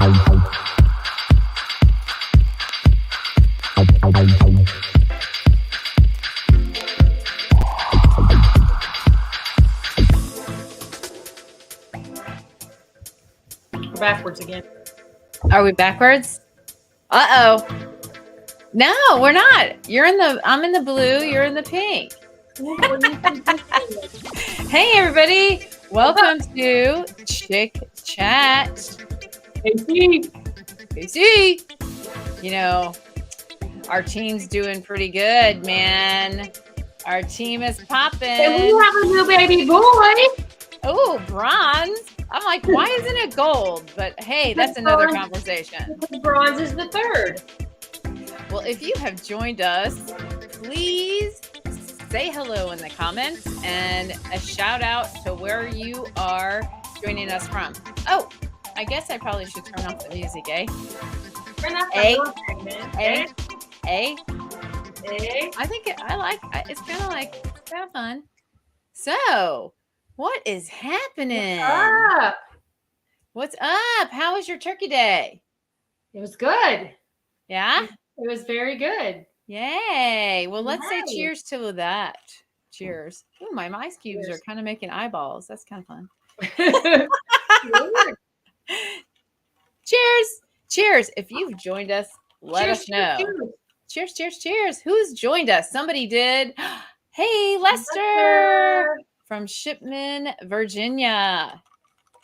We're backwards again. Are we backwards? Uh-oh. No, we're not. I'm in the blue, you're in the pink. Hey, everybody. Welcome to Chick Chat. Casey. You know, our team's doing pretty good, man. Our team is popping. And we have a new baby boy. Oh, bronze. I'm like, why isn't it gold? But hey, that's another conversation. Bronze is the third. Well, if you have joined us, please say hello in the comments and a shout out to where you are joining us from. Oh, I guess I probably should turn off the music, eh? I think it's kind of fun. So, what is happening? What's up? How was your turkey day? It was good. Yeah? It was very good. Yay. Well, let's say cheers to that. Cheers. Oh, my ice cubes are kind of making eyeballs. That's kind of fun. Cheers. Cheers. If you've joined us, let us know. Cheers, cheers, cheers. Who's joined us? Somebody did. Hey, Lester from Shipman, Virginia.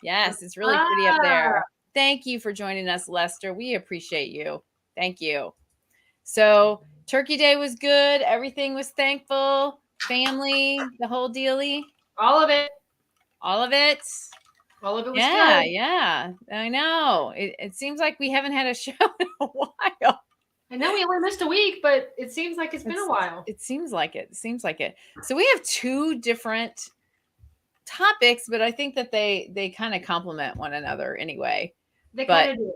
Yes, it's really pretty up there. Thank you for joining us, Lester. We appreciate you. Thank you. So, Turkey Day was good. Everything was thankful. Family, the whole dealie. All of it. All of it. All of it was good. Yeah. I know. It seems like we haven't had a show in a while. I know we only missed a week, but it seems like it's been a while. It seems like it. So we have two different topics, but I think that they kind of complement one another anyway. They kind of do.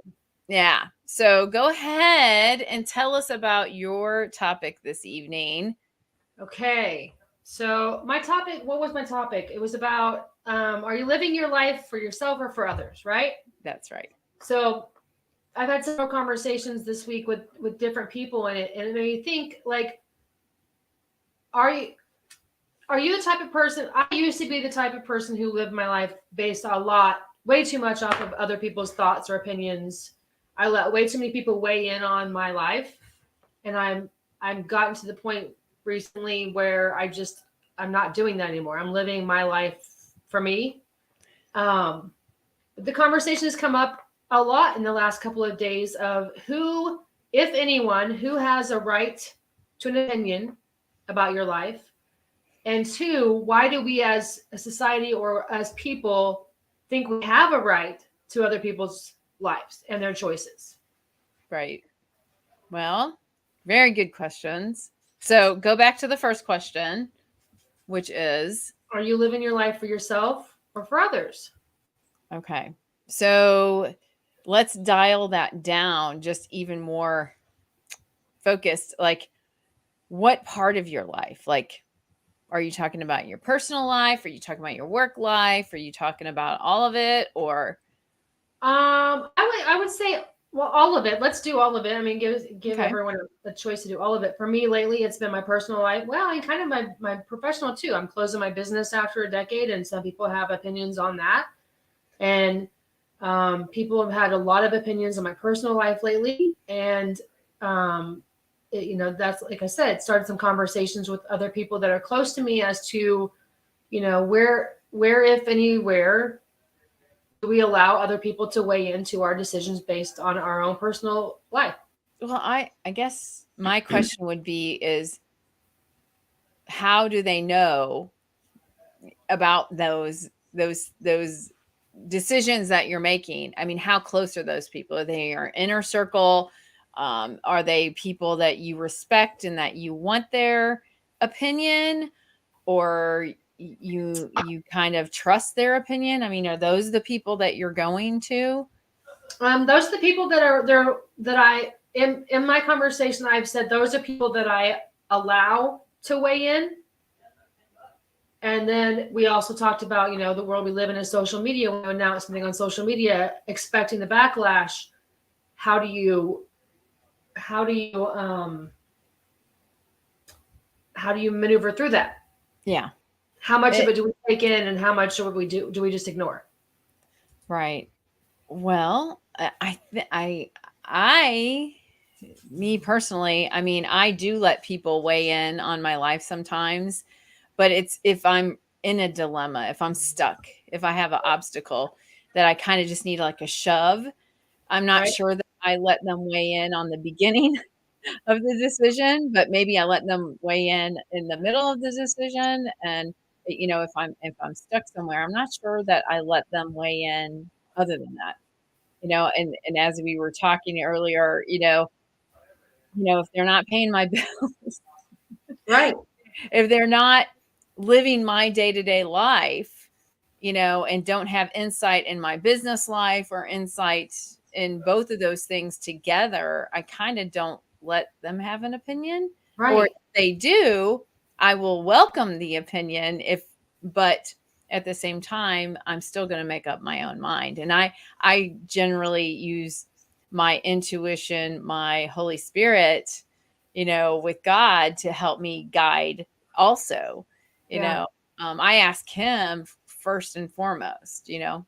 Yeah. So go ahead and tell us about your topic this evening. Okay. So my topic, what was my topic? It was about, are you living your life for yourself or for others, right? That's right. So I've had several conversations this week with different people in it, and it made me think, like, are you the type of person? I used to be the type of person who lived my life based way too much off of other people's thoughts or opinions. I let way too many people weigh in on my life, and I'm gotten to the point recently where I'm not doing that anymore. I'm living my life for me. The conversation has come up a lot in the last couple of days of who, if anyone, who has a right to an opinion about your life, and two, why do we as a society or as people think we have a right to other people's lives and their choices? Right. Well, very good questions. So go back to the first question, which is, are you living your life for yourself or for others? Okay. So let's dial that down just even more focused. Like, what part of your life? Like, are you talking about your personal life? Are you talking about your work life? Are you talking about all of it? Or I would say, well, all of it. Let's do all of it. I mean, give everyone a choice to do all of it. For me lately, it's been my personal life. Well, and kind of my professional too. I'm closing my business after a decade, and some people have opinions on that. And people have had a lot of opinions on my personal life lately. And, that's, like I said, started some conversations with other people that are close to me as to, where, if anywhere, do we allow other people to weigh into our decisions based on our own personal life? Well, I guess my question would be is, how do they know about those decisions that you're making? I mean, how close are those people? Are they your inner circle? Are they people that you respect and that you want their opinion, or you kind of trust their opinion? I mean, are those the people that you're going to? Those are the people that are there that I in my conversation, I've said those are people that I allow to weigh in. And then we also talked about, the world we live in is social media. When you announce something on social media, expecting the backlash, how do you how do you how do you maneuver through that? Yeah. How much of it do we take in, and how much do we just ignore? Right. Well, I, me personally, I mean, I do let people weigh in on my life sometimes, but it's if I'm in a dilemma, if I'm stuck, if I have an obstacle that I kind of just need like a shove, I'm not Right? sure that I let them weigh in on the beginning of the decision, but maybe I let them weigh in the middle of the decision. And if I'm stuck somewhere, I'm not sure that I let them weigh in other than that. And as we were talking earlier, if they're not paying my bills, Right. if they're not living my day-to-day life, and don't have insight in my business life or insight in both of those things together, I kind of don't let them have an opinion. Or Right. if they do, I will welcome the opinion but at the same time, I'm still going to make up my own mind. And I generally use my intuition, my Holy Spirit, with God to help me guide also, Yeah. I ask him first and foremost. Yeah.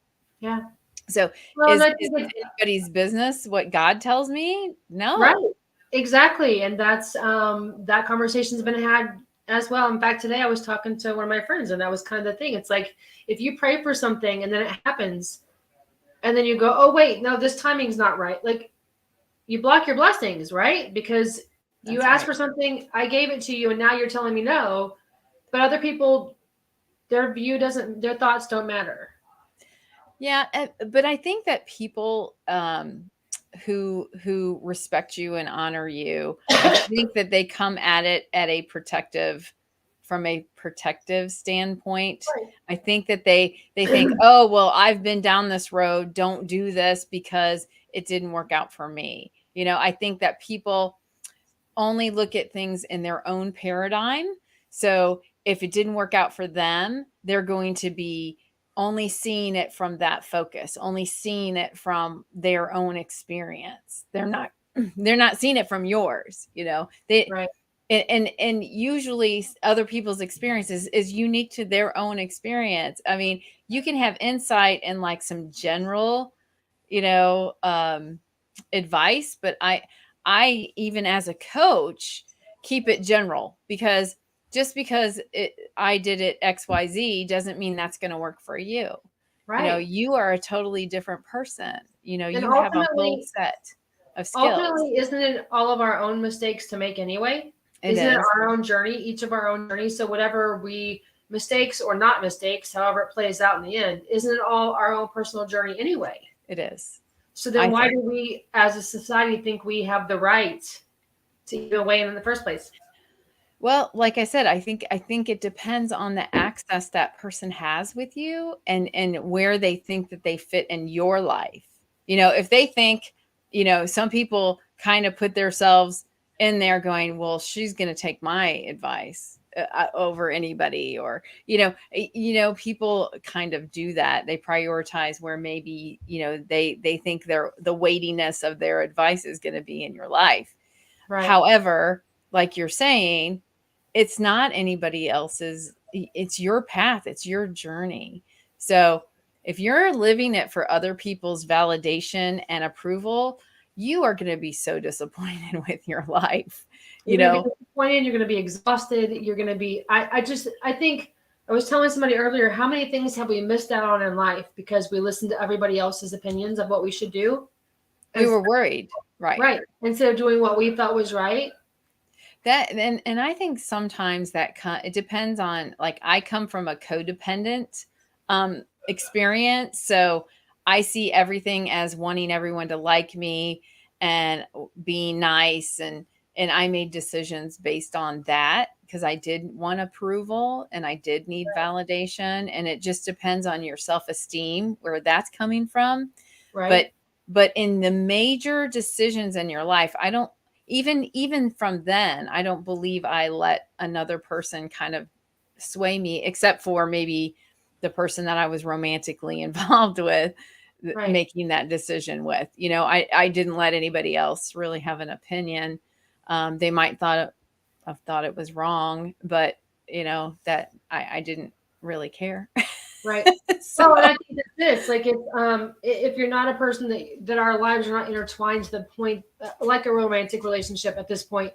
So Well, and is I is think it anybody's business what God tells me? right. No. Exactly. And that's that conversation's been had as well. In fact, today I was talking to one of my friends, and that was kind of the thing. It's like if you pray for something and then it happens, and then you go, "Oh wait, no, this timing's not right." Like you block your blessings, right? Because you That's asked right. for something, I gave it to you, and now you're telling me no. But other people, their thoughts don't matter. Yeah, but I think that people who respect you and honor you, I think that they come at it from a protective standpoint. Right. I think that they think, "Oh, well, I've been down this road. Don't do this because it didn't work out for me." I think that people only look at things in their own paradigm. So if it didn't work out for them, they're going to be only seeing it from that focus, only seeing it from their own experience. They're not seeing it from yours, They Right. and usually other people's experiences is unique to their own experience. I mean, you can have insight in like some general, you know, um advice, but I even as a coach keep it general, because just because I did it XYZ doesn't mean that's going to work for you. Right. You are a totally different person. And You have a whole ultimately, set of skills. isn't it all of our own mistakes to make anyway? It Isn't it is. our own journey, each of our own journeys? So whatever we mistakes or not mistakes, however it plays out in the end, isn't it all our own personal journey anyway? It is. So I then why think. do we as a society think we have the right to even weigh in the first place? Well, like I said, I think it depends on the access that person has with you, and where they think that they fit in your life. If they think, some people kind of put themselves in there going, well, she's going to take my advice over anybody, or people kind of do that. They prioritize where maybe, they think the weightiness of their advice is going to be in your life. Right. However, like you're saying, it's not anybody else's. It's your path, it's your journey. So if you're living it for other people's validation and approval, you are going to be so disappointed with your life. You're going to be disappointed. You're going to be exhausted. You're going to be, I think I was telling somebody earlier, how many things have we missed out on in life because we listened to everybody else's opinions of what we should do? We were worried, right? Right. Instead of doing what we thought was right. That and I think sometimes it depends on, like, I come from a codependent experience, so I see everything as wanting everyone to like me and being nice, and I made decisions based on that because I did want approval and I did need validation, and it just depends on your self-esteem where that's coming from. Right. But in the major decisions in your life, I don't even from then, I don't believe I let another person kind of sway me, except for maybe the person that I was romantically involved with. Right. making that decision with. I didn't let anybody else really have an opinion. They might have thought it was wrong, but that I didn't really care. Right. So Well, and I think that's this. Like, if you're not a person that our lives are not intertwined to the point, like a romantic relationship at this point,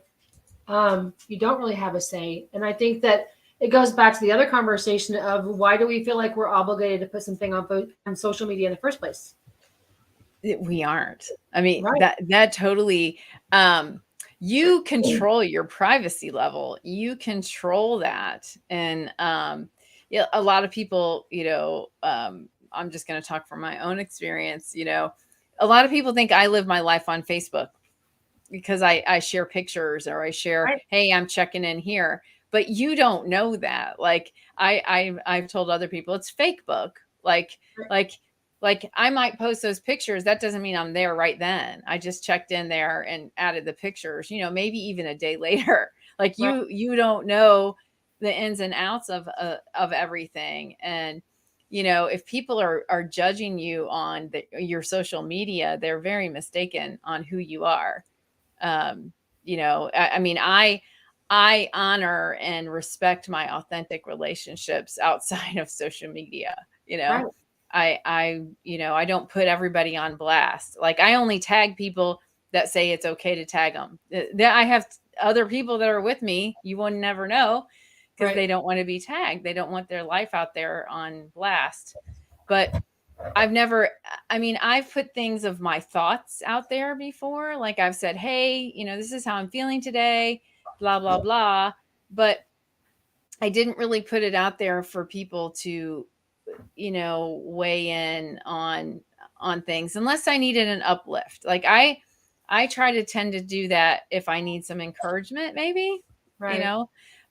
you don't really have a say. And I think that it goes back to the other conversation of why do we feel like we're obligated to put something on social media in the first place? we aren't. I mean, Right. that totally. You control your privacy level. You control that, and yeah, a lot of people, I'm just going to talk from my own experience. A lot of people think I live my life on Facebook because I share pictures or I share, Right. hey, I'm checking in here. But you don't know that. Like I've told other people it's fake book. Like I might post those pictures. That doesn't mean I'm there right then. I just checked in there and added the pictures, maybe even a day later. Like Right. you don't know the ins and outs of everything. And if people are judging you on your social media, they're very mistaken on who you are. I mean, I honor and respect my authentic relationships outside of social media. Right. I don't put everybody on blast. Like I only tag people that say it's okay to tag them. I have other people that are with me. You will never know because Right. they don't want to be tagged. They don't want their life out there on blast. But I've put things of my thoughts out there before. Like I've said, hey, this is how I'm feeling today, blah, blah, blah. But I didn't really put it out there for people to, weigh in on things unless I needed an uplift. Like I try to tend to do that if I need some encouragement, maybe, Right.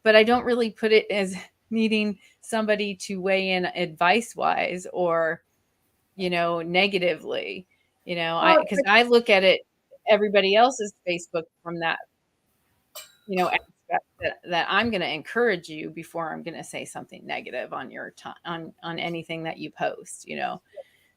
but I don't really put it as needing somebody to weigh in advice wise or negatively, Well, because I look at it, everybody else's Facebook from that, aspect that I'm going to encourage you before I'm going to say something negative on your time, on anything that you post,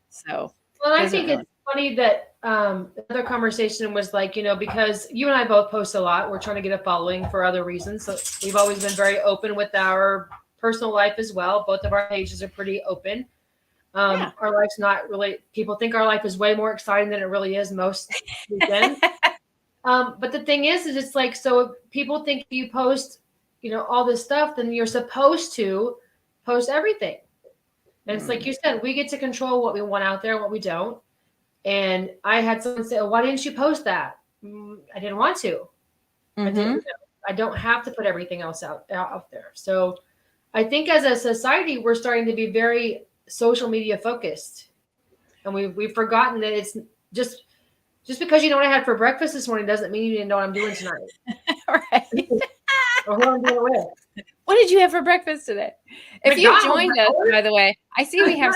so well, I doesn't think really. it's funny that the other conversation was like, because you and I both post a lot. We're trying to get a following for other reasons. So we've always been very open with our personal life as well. Both of our pages are pretty open. Yeah. Our life's not really, people think our life is way more exciting than it really is most weekends. But the thing is it's like, so people think if you post, all this stuff, then you're supposed to post everything. And it's like you said, we get to control what we want out there, what we don't. And I had someone say, oh, why didn't you post that? I didn't want to. I didn't. I don't have to put everything else out there. So I think as a society, we're starting to be very social media focused, and we've forgotten that it's just because you know what I had for breakfast this morning doesn't mean you didn't know what I'm doing tonight. Right. Or who I'm doing it with. What did you have for breakfast today? If you joined us, by the way, I see we have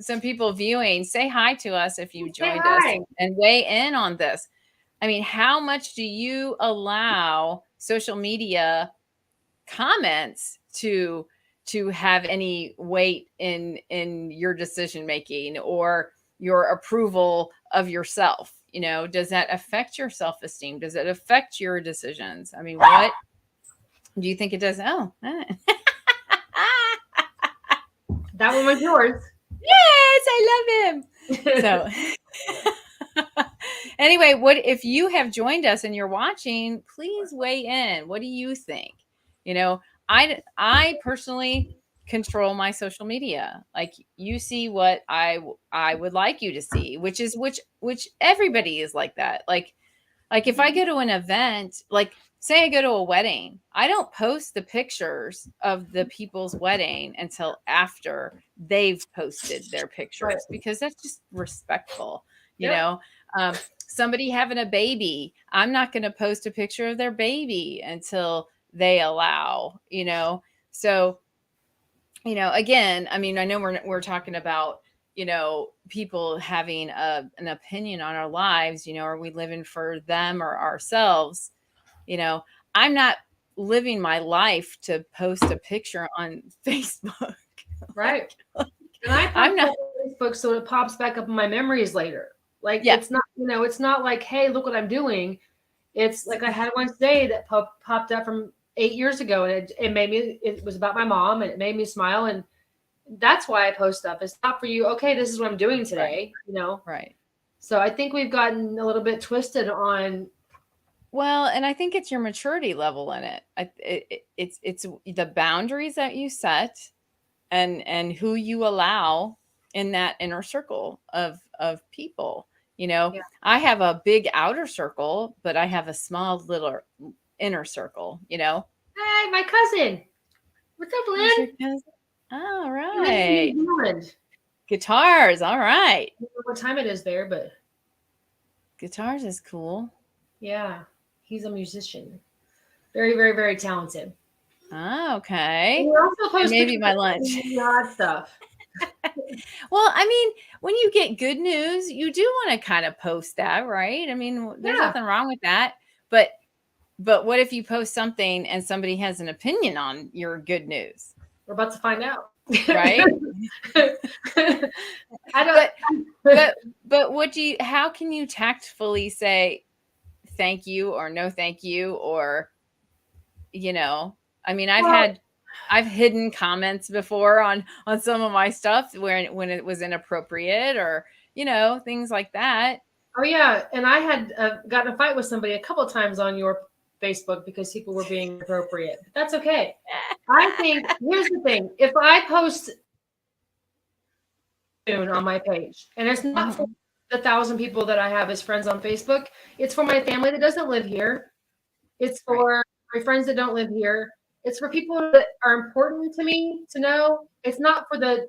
some people viewing. Say hi to us if you joined us and weigh in on this. I mean, how much do you allow social media comments to have any weight in your decision making or your approval of yourself? Does that affect your self-esteem? Does it affect your decisions? I mean, what do you think it does? Oh, that one was yours. Yes, I love him. So anyway, what if you have joined us and you're watching, please weigh in. What do you think? I personally control my social media. Like you see what I would like you to see, which everybody is like that. Like if I go to an event, like say I go to a wedding, I don't post the pictures of the people's wedding until after they've posted their pictures because that's just respectful. Somebody having a baby, I'm not going to post a picture of their baby until they allow, so, again, I mean, I know we're talking about, people having an opinion on our lives, are we living for them or ourselves? I'm not living my life to post a picture on Facebook. Right. And I'm not. Facebook so it pops back up in my memories later. Like Yeah. it's not, it's not like, hey, look what I'm doing. It's like I had one today that popped up from 8 years ago, and it made me. It was about my mom, and it made me smile, and that's why I post stuff. It's not for you. Okay, this is what I'm doing today. Right. So I think we've gotten a little bit twisted on. Well, and I think it's your maturity level in it. It's the boundaries that you set, and who you allow in that inner circle of people. Yeah. I have a big outer circle, but I have a small little inner circle. Hey, my cousin. What's up, Lynn? All right. New Zealand. Guitars. All right. I don't know what time it is there, but guitars is cool. Yeah, he's a musician. Very, very, very talented. Oh, okay. We also post maybe my lunch. Odd stuff. Well, I mean, when you get good news, you do want to kind of post that, right? I mean, there's nothing wrong with that. But what if you post something and somebody has an opinion on your good news? We're about to find out. Right? I don't. But how can you tactfully say thank you or no thank you, or I mean, I've hidden comments before on some of my stuff when it was inappropriate, or things like that. Oh yeah, and I had gotten a fight with somebody a couple of times on your Facebook because people were being inappropriate. That's okay. I think here's the thing: if I post on my page, and it's not for the 1,000 people that I have as friends on Facebook, it's for my family that doesn't live here. It's for my friends that don't live here. It's for people that are important to me to know. It's not for the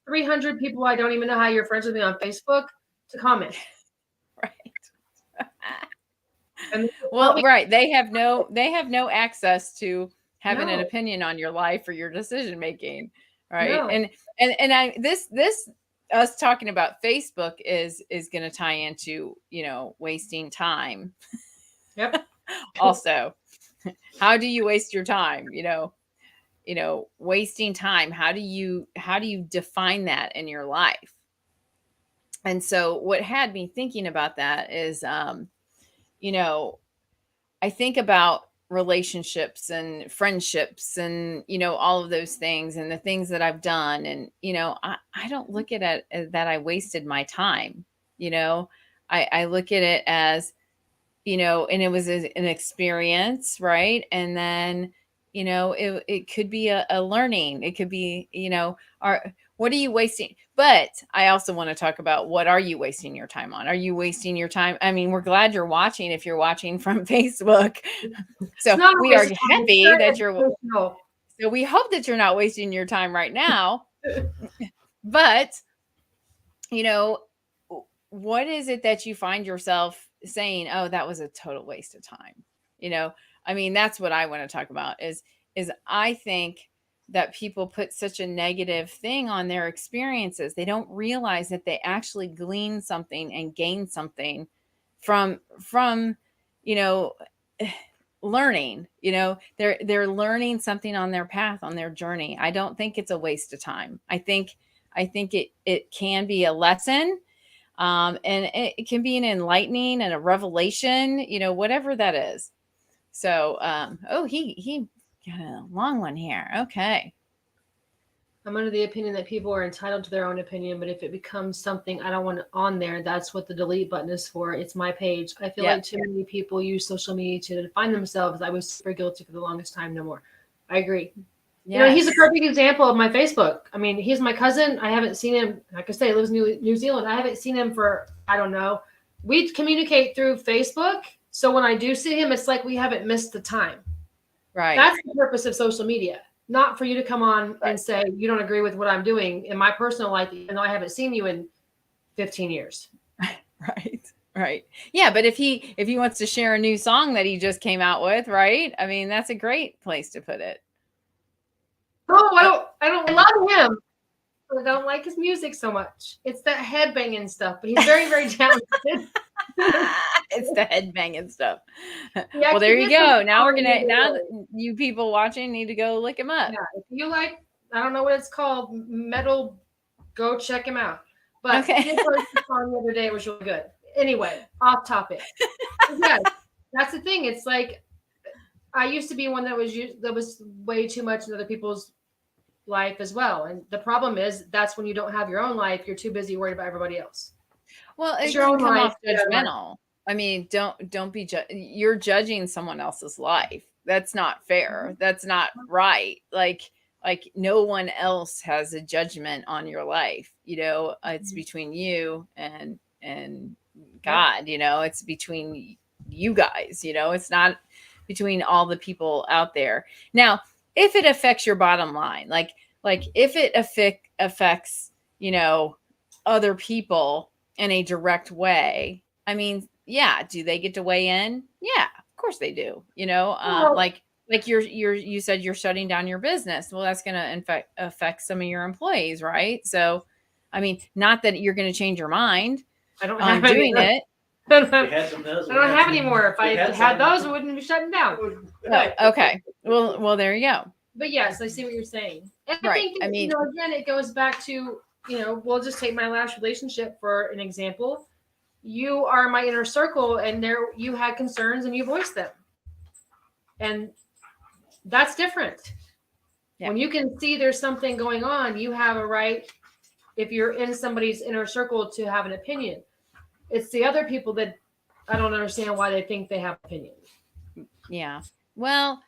300 people I don't even know how you're friends with me on Facebook to comment. Right. And right. They have no access to having an opinion on your life or your decision making. Right. No. And this us talking about Facebook is going to tie into, wasting time. Yep. Also, how do you waste your time? Wasting time. How do you define that in your life? And so what had me thinking about that is, I think about relationships and friendships and, all of those things and the things that I've done. And, I don't look at it that I wasted my time. I look at it as, and it was an experience. Right. And then, it could be a learning. It could be, what are you wasting? But I also want to talk about, what are you wasting your time on? Are you wasting your time? I mean, we're glad you're watching if you're watching from Facebook. So we are happy that you're, so we hope that you're not wasting your time right now. But, what is it that you find yourself saying, oh, that was a total waste of time? I mean, that's what I want to talk about is I think that people put such a negative thing on their experiences. They don't realize that they actually glean something and gain something from learning. They're learning something on their path, on their journey. I don't think it's a waste of time. I think it can be a lesson, and it can be an enlightening and a revelation, whatever that is. So, he got a long one here. Okay. I'm under the opinion that people are entitled to their own opinion, but if it becomes something I don't want on there, that's what the delete button is for. It's my page. I feel like too many people use social media to define themselves. I was super guilty for the longest time. No more. I agree. Yes. He's a perfect example of my Facebook. I mean, he's my cousin. I haven't seen him. Like I say, he lives in New Zealand. I haven't seen him for, I don't know. We communicate through Facebook. So when I do see him, it's like we haven't missed the time. Right. That's the purpose of social media. Not for you to come on and say you don't agree with what I'm doing in my personal life, even though I haven't seen you in 15 years. Right. Yeah, but if he wants to share a new song that he just came out with, right? I mean, that's a great place to put it. Oh, I don't love him. I don't like his music so much. It's that headbanging stuff, but he's very, very talented. It's the headbanging stuff. Yeah, well, there you go. Now you people watching need to go look him up. Yeah, if you like, I don't know what it's called, metal, go check him out. But Okay. I did post a song the other day. It was really good. Anyway, off topic. Yeah, that's the thing. It's like I used to be one that was way too much in other people's life as well. And the problem is that's when you don't have your own life. You're too busy worried about everybody else. Well, It's it your can own come life. off judgmental. I mean, don't be you're judging someone else's life. That's not fair. That's not right. Like no one else has a judgment on your life. You know, it's between you and God, you know, it's between you guys, you know, it's not between all the people out there. Now, if it affects your bottom line, like if it affects, you know, other people in a direct way, I mean, yeah, do they get to weigh in? Yeah, of course they do. You know, like you said you're shutting down your business. Well, that's going to affect some of your employees, right? So, I mean, not that you're going to change your mind I don't on have doing it. I don't have any more. If I had those, I wouldn't be shutting down. Oh, okay. Well, there you go. But yes, I see what you're saying. And I Right. think, I mean, you know, again, it goes back to, you know, we'll just take my last relationship for an example. You are my inner circle, and there you had concerns and you voiced them. And that's different. Yeah. When you can see there's something going on, you have a right, if you're in somebody's inner circle, to have an opinion. It's the other people that I don't understand why they think they have opinions. Yeah. Well,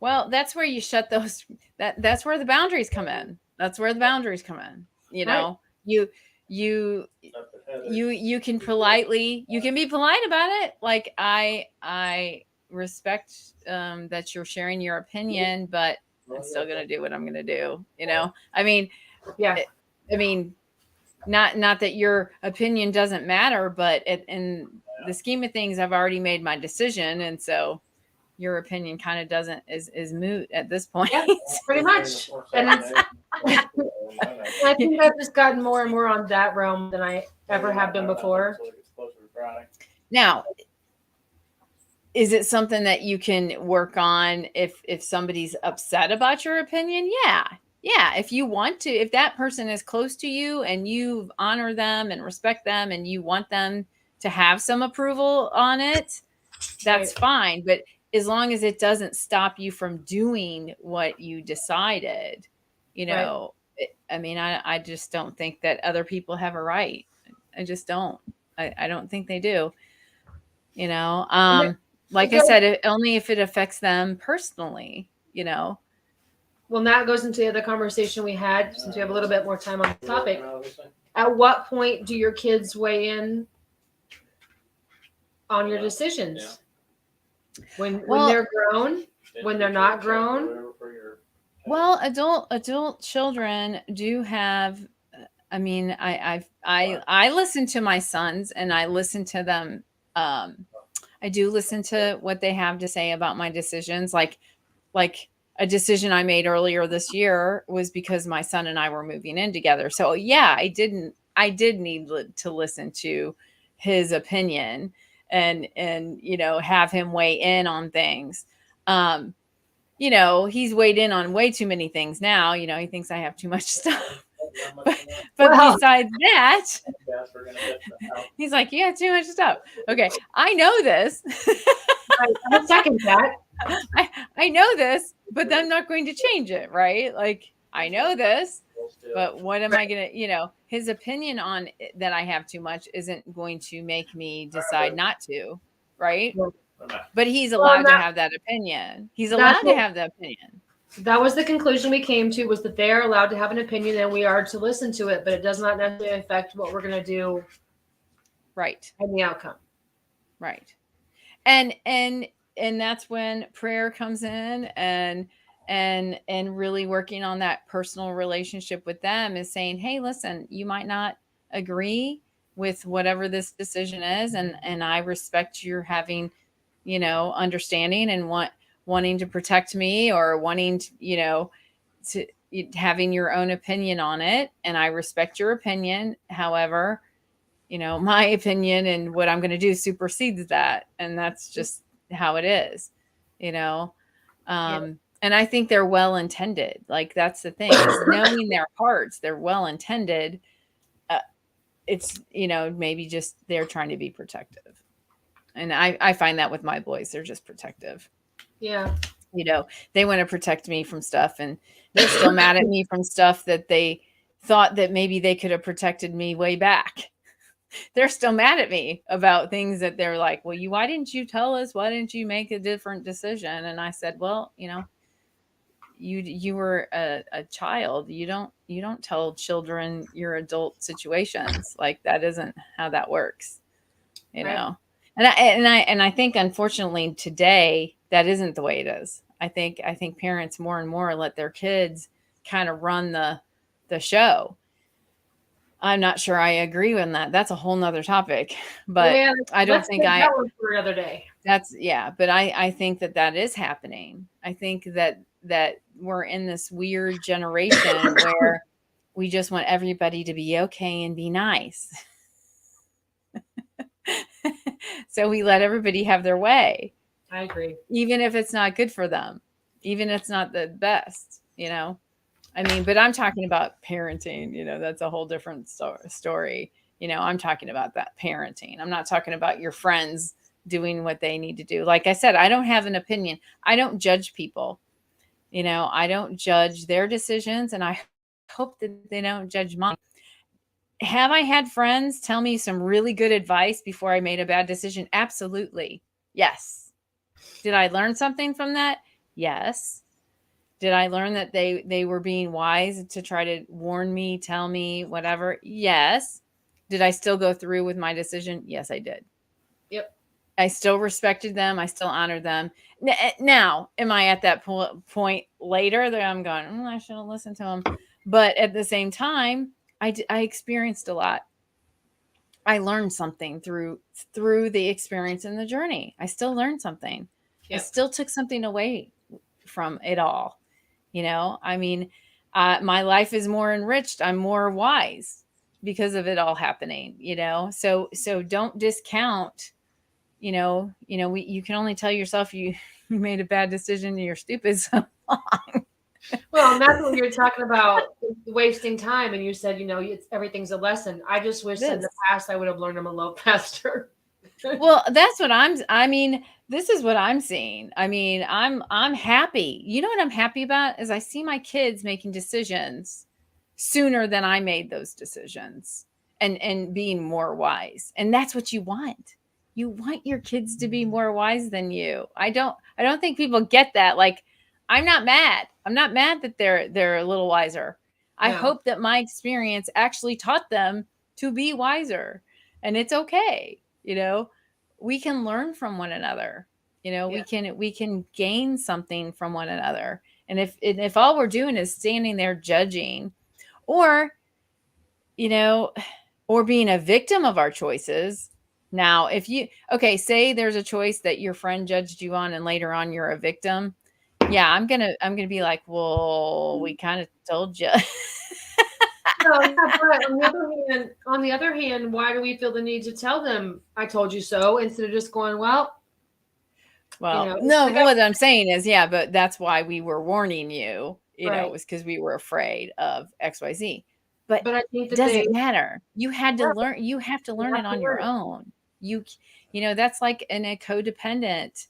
that's where you shut those. That's where the boundaries come in. That's where the boundaries come in. You know, right. you can be polite about it. Like I respect that you're sharing your opinion, but I'm still gonna do what I'm gonna do. You know, I mean, yeah. I mean, not that your opinion doesn't matter, but in the scheme of things, I've already made my decision, and so your opinion kind of is moot at this point. Yeah, pretty much. And I think I've just gotten more and more on that realm than I ever have been before. Now, is it something that you can work on if somebody's upset about your opinion? Yeah, if you want to, if that person is close to you and you honor them and respect them and you want them to have some approval on it, that's fine. But as long as it doesn't stop you from doing what you decided, you know, I mean, I just don't think that other people have a right. I just don't. I don't think they do. You know, like I said, only if it affects them personally, you know. Well, that goes into the other conversation we had, since we have a little bit more time on the topic. At what point do your kids weigh in on your decisions? When they're grown, when they're not grown? Well, adult children do have. I mean, I listen to my sons, and I listen to them. I do listen to what they have to say about my decisions. Like a decision I made earlier this year was because my son and I were moving in together. So yeah, I did need to listen to his opinion and you know, have him weigh in on things. You know, he's weighed in on way too many things now. You know, he thinks I have too much stuff. but besides that, he's like, you have too much stuff. Okay, I know this. I second that. I know this, but I'm not going to change it, right? Like, I know this, but what am I going to, you know, his opinion on it, that I have too much isn't going to make me decide not to, right? But he's allowed to have that opinion. He's allowed to have that opinion. That was the conclusion we came to, was that they are allowed to have an opinion and we are to listen to it, but it does not necessarily affect what we're going to do. Right. And the outcome. Right. And that's when prayer comes in and really working on that personal relationship with them is saying, hey, listen, you might not agree with whatever this decision is. And I respect your having, you know, understanding and wanting to protect me or wanting to, you know, to having your own opinion on it. And I respect your opinion. However, you know, my opinion and what I'm going to do supersedes that. And that's just how it is, you know? And I think they're well-intended. Like, that's the thing, is knowing their hearts, they're well-intended. it's, maybe just they're trying to be protective. And I find that with my boys, they're just protective. Yeah. They want to protect me from stuff, and they're still mad at me from stuff that they thought that maybe they could have protected me way back. They're still mad at me about things that they're like, well, why didn't you tell us? Why didn't you make a different decision? And I said, well, you were a child. You don't tell children your adult situations. Like, that isn't how that works, Right. And I think, unfortunately, today that isn't the way it is. I think parents more and more let their kids kind of run the show. I'm not sure I agree with that. That's a whole nother topic, but Yeah, I don't let's think take that one for another day. but I think that is happening. I think that we're in this weird generation where we just want everybody to be okay and be nice. So we let everybody have their way. I agree. Even if it's not good for them, even if it's not the best, I mean, but I'm talking about parenting, that's a whole different story. I'm talking about that parenting. I'm not talking about your friends doing what they need to do. Like I said, I don't have an opinion. I don't judge people. I don't judge their decisions, and I hope that they don't judge mine. Have I had friends tell me some really good advice before I made a bad decision? Absolutely. Yes. Did I learn something from that? Yes. Did I learn that they were being wise to try to warn me, tell me, whatever? Yes. Did I still go through with my decision? Yes, I did. Yep. I still respected them. I still honored them. Now, am I at that point later that I'm going, I shouldn't listen to them? But at the same time, I experienced a lot. I learned something through the experience and the journey. I still learned something. Yep. I still took something away from it all. I mean, my life is more enriched. I'm more wise because of it all happening, so don't discount, you can only tell yourself you made a bad decision and you're stupid so long. Well, and that's when you're talking about wasting time, and you said, everything's a lesson. I just wish in the past I would have learned them a little faster. Well, that's what I mean, this is what I'm seeing. I mean, I'm happy. You know what I'm happy about is I see my kids making decisions sooner than I made those decisions, and being more wise. And that's what you want. You want your kids to be more wise than you. I don't think people get that. Like, I'm not mad. I'm not mad that they're a little wiser. I hope that my experience actually taught them to be wiser. And it's okay. We can learn from one another. We can gain something from one another. And if all we're doing is standing there judging, or or being a victim of our choices. Now, say there's a choice that your friend judged you on, and later on you're a victim. Yeah, I'm gonna be like, well, we kind of told you. No, yeah, but on the other hand, why do we feel the need to tell them I told you so, instead of just going, well, no, what I'm saying is, yeah, but that's why we were warning you, right. It was because we were afraid of XYZ. But I think it doesn't matter. You had to learn, you have to learn it on your own. That's like in a codependent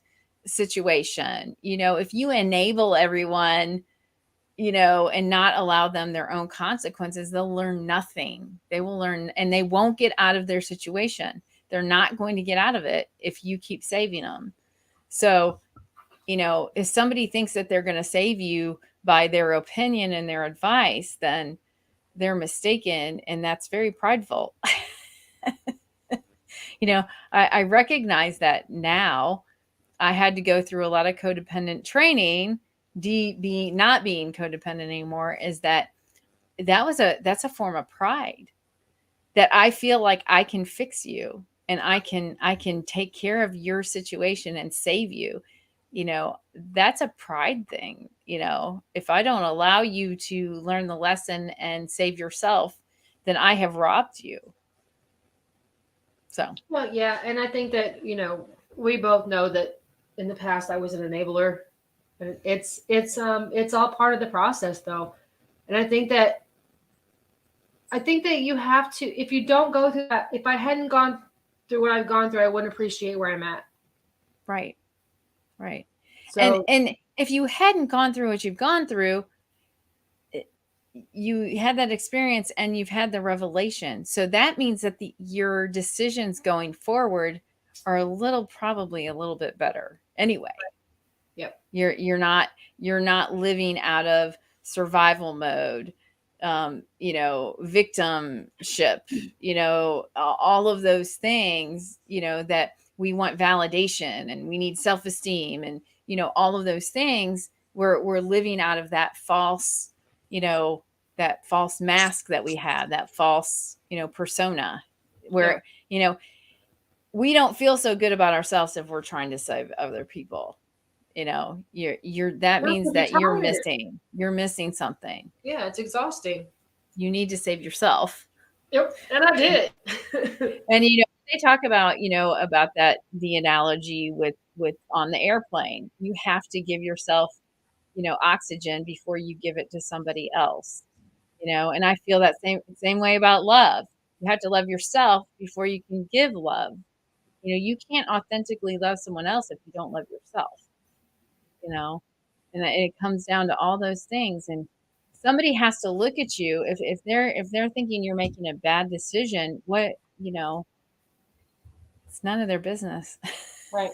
situation. If you enable everyone, and not allow them their own consequences, they'll learn nothing. They will learn, and they won't get out of their situation. They're not going to get out of it if you keep saving them. So, if somebody thinks that they're going to save you by their opinion and their advice, then they're mistaken. And that's very prideful. I recognize that now. I had to go through a lot of codependent training. Not being codependent anymore is that's a form of pride, that I feel like I can fix you and I can take care of your situation and save you. That's a pride thing. If I don't allow you to learn the lesson and save yourself, then I have robbed you. So, well, yeah. And I think that, we both know that in the past I was an enabler. It's all part of the process, though. And I think that I think that you have to, if you don't go through that, if I hadn't gone through what I've gone through, I wouldn't appreciate where I'm at. Right. Right. So, And if you hadn't gone through what you've gone through, you had that experience and you've had the revelation. So that means that your decisions going forward are probably a little bit better anyway. yep. You're not living out of survival mode, victimship, all of those things, that we want validation and we need self-esteem and, all of those things. We're living out of that false, that false mask that we have, that false, persona where, we don't feel so good about ourselves if we're trying to save other people. That means that you're missing something. Yeah, it's exhausting. You need to save yourself. Yep. And I did. And they talk about about that, the analogy with on the airplane, you have to give yourself oxygen before you give it to somebody else. And I feel that same way about love. You have to love yourself before you can give love. You can't authentically love someone else if you don't love yourself. And it comes down to all those things. And somebody has to look at you if they're thinking you're making a bad decision. It's none of their business. Right.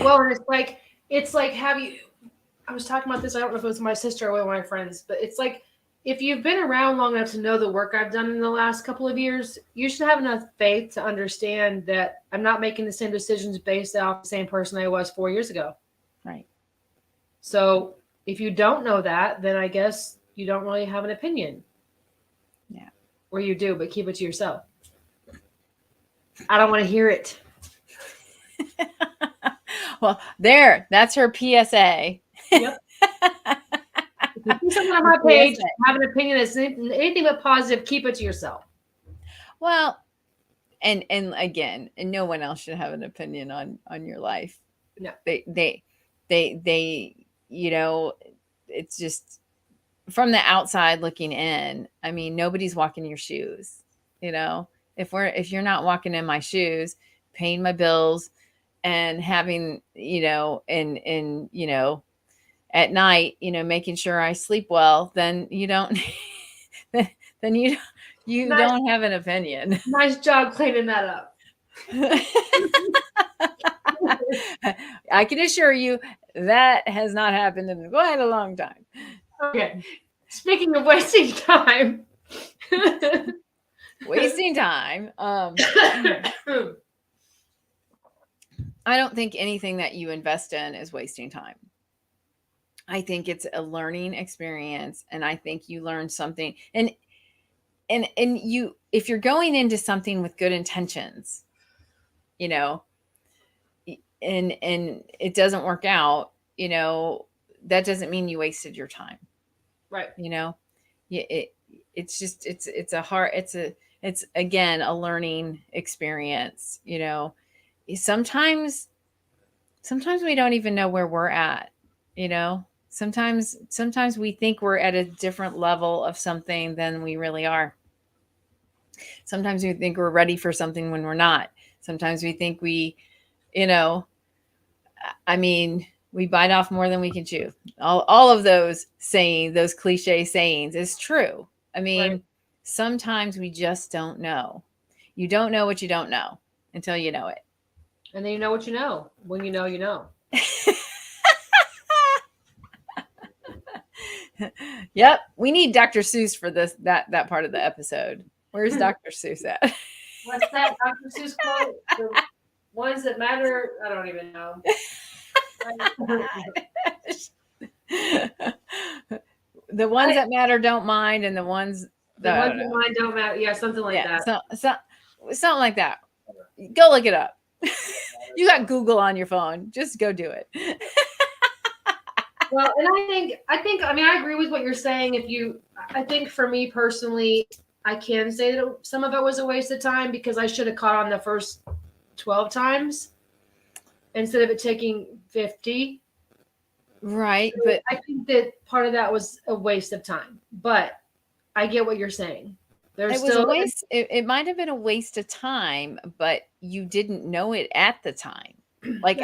Well, and it's like I was talking about this, I don't know if it was my sister or one of my friends, but it's like, if you've been around long enough to know the work I've done in the last couple of years, you should have enough faith to understand that I'm not making the same decisions based off the same person I was 4 years ago. Right. So if you don't know that, then I guess you don't really have an opinion. Yeah. Or you do, but keep it to yourself. I don't want to hear it. Well, that's her PSA. Yep. If you see something on my page, have an opinion that's anything but positive, keep it to yourself. Well, and again, and no one else should have an opinion on your life. No. They it's just from the outside looking in. I mean, nobody's walking your shoes. If you're not walking in my shoes, paying my bills and having, at night, making sure I sleep well, then you don't, then you don't have an opinion. Nice job cleaning that up. I can assure you that has not happened in quite a long time. Okay. Speaking of wasting time. Wasting time. I don't think anything that you invest in is wasting time. I think it's a learning experience, and I think you learn something. And you, if you're going into something with good intentions, and it doesn't work out, that doesn't mean you wasted your time. Right. It's again a learning experience. Sometimes we don't even know where we're at. Sometimes we think we're at a different level of something than we really are. Sometimes we think we're ready for something when we're not. Sometimes we think we bite off more than we can chew. All of those sayings, those cliche sayings, is true. Right. Sometimes we just don't know. You don't know what you don't know until you know it. And then you know what you know. When you know, you know. Yep. We need Dr. Seuss for that part of the episode. Where's Dr. Seuss at? What's that Dr. Seuss quote? The ones that matter, I don't even know. The ones that matter don't mind, and the ones that mind don't matter. Yeah, something like that. Something like that. Go look it up. You got Google on your phone. Just go do it. Well, and I agree with what you're saying. I think for me personally, I can say that some of it was a waste of time because I should have caught on the first 12 times instead of it taking 50. Right. So but I think that part of that was a waste of time. But I get what you're saying. It was a waste. It might have been a waste of time, but you didn't know it at the time. Like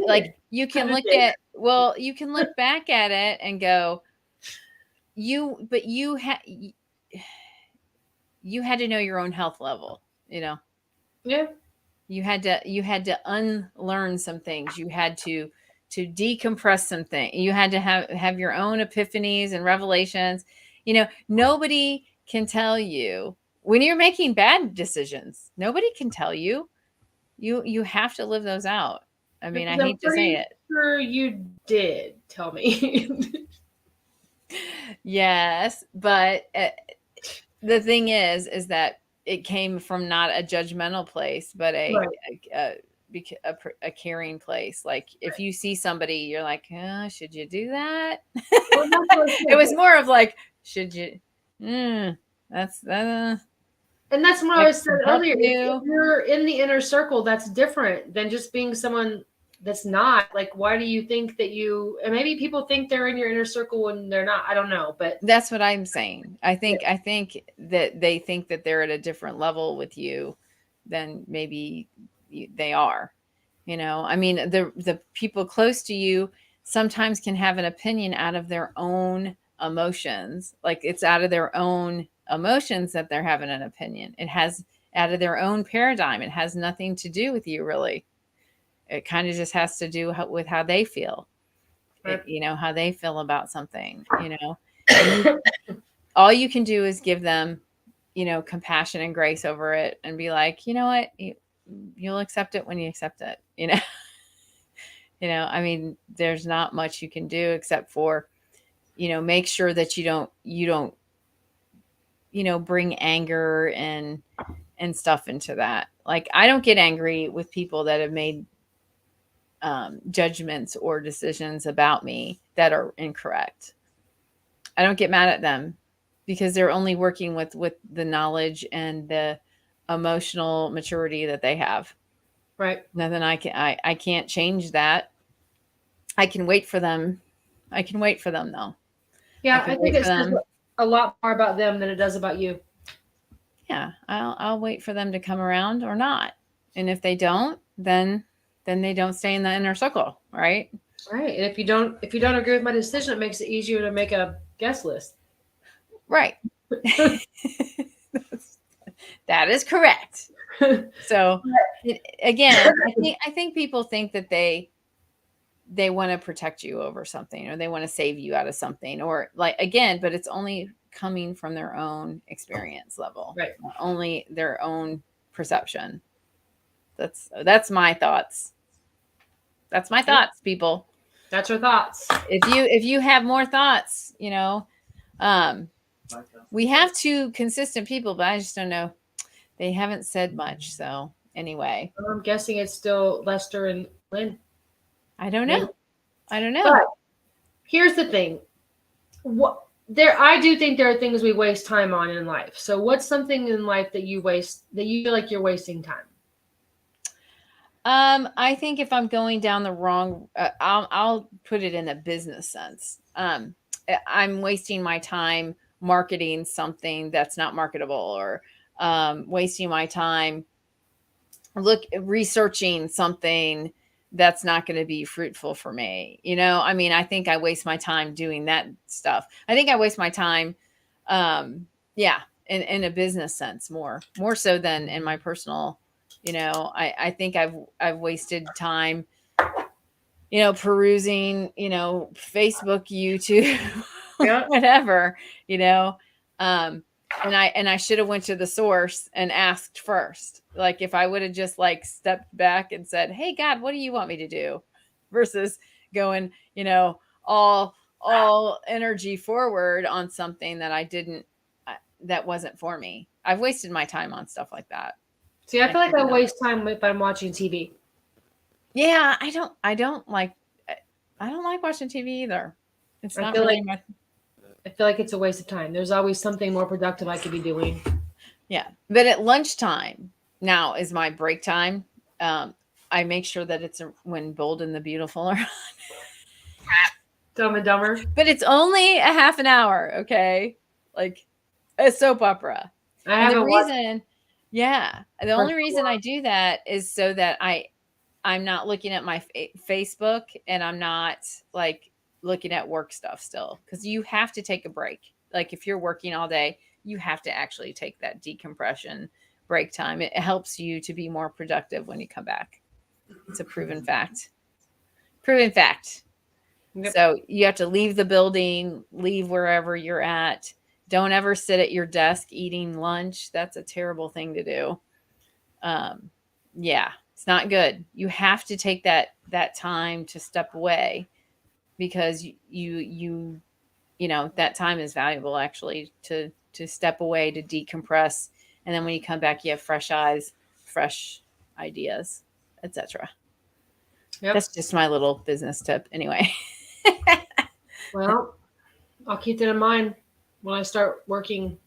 like you can look at, you can look back at it and go, you had to know your own health level, Yeah. You had to unlearn some things. You had to decompress some things. You had to have your own epiphanies and revelations. Nobody can tell you when you're making bad decisions. Nobody can tell you. You have to live those out. I mean, I hate to say it. Sure, you did tell me. Yes, but the thing is that it came from not a judgmental place, but a caring place. Like if you see somebody, you're like, should you do that? It was more of like, should you? That's that. And that's what I was saying earlier. If you're in the inner circle, that's different than just being someone that's not. Like, why do you think that and maybe people think they're in your inner circle when they're not. I don't know, but that's what I'm saying. I think that they think that they're at a different level with you than maybe they are. I mean, the people close to you sometimes can have an opinion out of their own emotions. Like it's out of their own emotions that they're having an opinion. It has out of their own paradigm. It has nothing to do with you, really. It kind of just has to do with how they feel. Right. How they feel about something. All you can do is give them, compassion and grace over it, and be like, you know what, you'll accept it when you accept it. I mean, there's not much you can do except for, make sure that you don't bring anger and stuff into that. Like, I don't get angry with people that have made judgments or decisions about me that are incorrect. I don't get mad at them because they're only working with the knowledge and the emotional maturity that they have. Right. Nothing I can't change that. I can wait for them. Though. Yeah, I think it says a lot more about them than it does about you. Yeah, I'll wait for them to come around or not. And if they don't, then they don't stay in the inner circle, right? Right. And if you don't agree with my decision, it makes it easier to make a guest list. Right. That is correct. So again, I think people think that they want to protect you over something, or they want to save you out of something, or but it's only coming from their own experience level, right? Only their own perception. That's my thoughts. That's my thoughts, people. That's your thoughts. If you have more thoughts, we have two consistent people, but I just don't know. They haven't said much. So anyway, I'm guessing it's still Lester and Lynn. I don't know. But here's the thing. I do think there are things we waste time on in life. So what's something in life that you feel like you're wasting time? I think if I'm going down the wrong, I'll put it in a business sense. I'm wasting my time marketing something that's not marketable, or wasting my time researching something that's not going to be fruitful for me. I mean, I think I waste my time doing that stuff. I think I waste my time, in a business sense more so than in my personal. I think I've wasted time, perusing, Facebook, YouTube, whatever, and I should have went to the source and asked first. Like if I would have just stepped back and said, "Hey God, what do you want me to do?" versus going, all energy forward on something that I didn't, that wasn't for me. I've wasted my time on stuff like that. See, I feel like I waste time if I'm watching TV. Yeah, I don't like watching TV either. It's not really much. I feel like it's a waste of time. There's always something more productive I could be doing. Yeah. But at lunchtime now is my break time. I make sure that it's when Bold and the Beautiful are on. Dumb and Dumber. But it's only a half an hour, okay? a soap opera. I And the haven't watched. reason, yeah, the only reason I do that is so that I'm not looking at my Facebook, and I'm not like looking at work stuff still, because you have to take a break. Like if you're working all day, you have to actually take that decompression break time. It helps you to be more productive when you come back. It's a proven fact. Proven fact. Yep. So you have to leave the building, leave wherever you're at. Don't ever sit at your desk eating lunch. That's a terrible thing to do. Yeah, it's not good. You have to take that time to step away, because you know that time is valuable, actually, to step away, to decompress, and then when you come back, you have fresh eyes, fresh ideas, etc. Yep. That's just my little business tip anyway. Well, I'll keep that in mind when I start working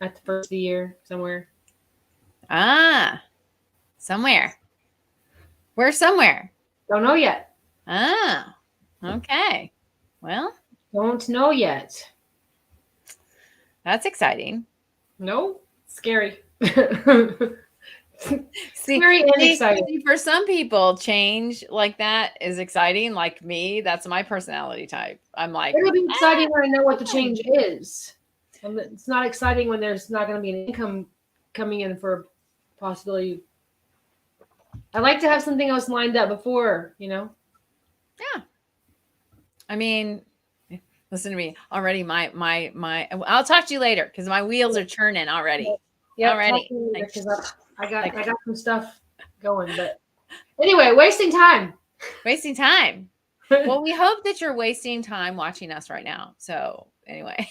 at the first of the year somewhere. Somewhere. Where somewhere? Don't know yet. Okay. Well, Don't know yet. that's exciting. No, scary. See, Scary and exciting. for some people, change like that is exciting. Like me, that's my personality type. I'm like, It'll be exciting when I know what the change is. And it's not exciting when there's not going to be an income coming in for possibility. I like to have something else lined up before, Yeah. I mean, listen to me already. My. I'll talk to you later, because my wheels are churning already. Yeah, already. I got some stuff going, but anyway, wasting time. Wasting time. Well, we hope that you're wasting time watching us right now. So anyway.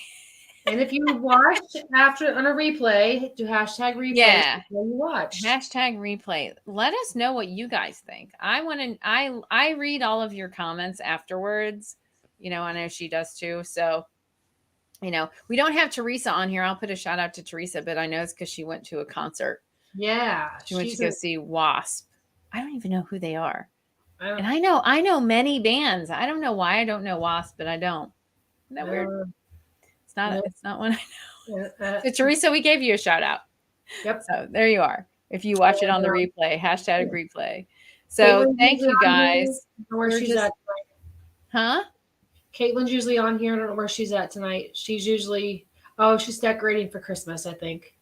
And if you watch after on a replay, do hashtag replay. Yeah. When you watch. Hashtag replay. Let us know what you guys think. I read all of your comments afterwards. I know she does too. So, we don't have Teresa on here. I'll put a shout out to Teresa, but I know it's because she went to a concert. Yeah. She went to go see Wasp. I don't even know who they are. And I know many bands. I don't know why I don't know Wasp, but I don't. Isn't that weird? It's not one I know. So Teresa, we gave you a shout out. Yep. So there you are. If you watch it on the replay, hashtag replay. So thank you guys. Where she's at tonight. Huh? Caitlin's usually on here. I don't know where she's at tonight. She's usually she's decorating for Christmas, I think.